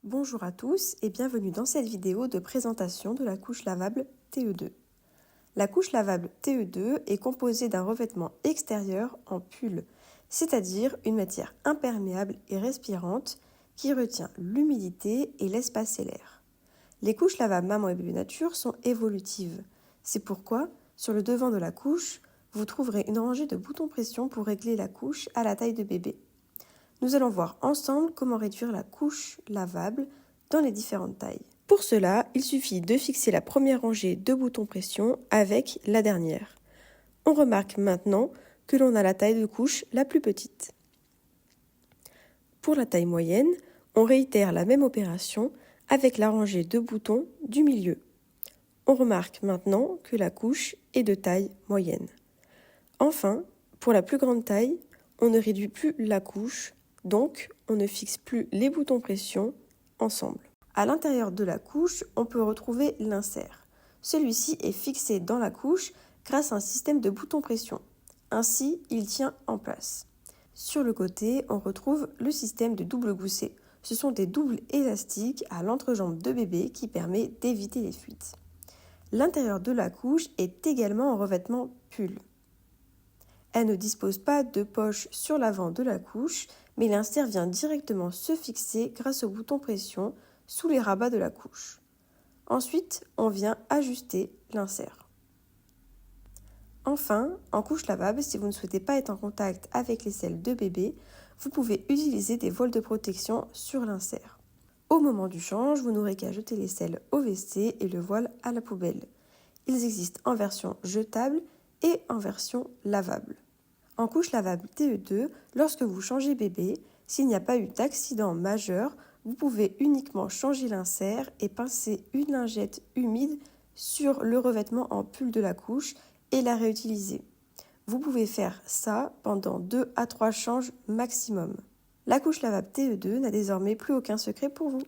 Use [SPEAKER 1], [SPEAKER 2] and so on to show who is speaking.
[SPEAKER 1] Bonjour à tous et bienvenue dans cette vidéo de présentation de la couche lavable TE2. La couche lavable TE2 est composée d'un revêtement extérieur en pull, c'est-à-dire une matière imperméable et respirante qui retient l'humidité et laisse passer l'air. Les couches lavables maman et bébé nature sont évolutives. C'est pourquoi, sur le devant de la couche, vous trouverez une rangée de boutons pression pour régler la couche à la taille de bébé. Nous allons voir ensemble comment réduire la couche lavable dans les différentes tailles. Pour cela, il suffit de fixer la première rangée de boutons pression avec la dernière. On remarque maintenant que l'on a la taille de couche la plus petite. Pour la taille moyenne, on réitère la même opération avec la rangée de boutons du milieu. On remarque maintenant que la couche est de taille moyenne. Enfin, pour la plus grande taille, on ne réduit plus la couche, donc on ne fixe plus les boutons pression ensemble. À l'intérieur de la couche, on peut retrouver l'insert. Celui-ci est fixé dans la couche grâce à un système de boutons pression. Ainsi, il tient en place. Sur le côté, on retrouve le système de double gousset. Ce sont des doubles élastiques à l'entrejambe de bébé qui permet d'éviter les fuites. L'intérieur de la couche est également en revêtement pull. Elle ne dispose pas de poche sur l'avant de la couche, mais l'insert vient directement se fixer grâce au bouton pression sous les rabats de la couche. Ensuite, on vient ajuster l'insert. Enfin, en couche lavable, si vous ne souhaitez pas être en contact avec les selles de bébé, vous pouvez utiliser des voiles de protection sur l'insert. Au moment du change, vous n'aurez qu'à jeter les selles au WC et le voile à la poubelle. Ils existent en version jetable et en version lavable. En couche lavable TE2, lorsque vous changez bébé, s'il n'y a pas eu d'accident majeur, vous pouvez uniquement changer l'insert et pincer une lingette humide sur le revêtement en pull de la couche et la réutiliser. Vous pouvez faire ça pendant 2 à 3 changes maximum. La couche lavable TE2 n'a désormais plus aucun secret pour vous.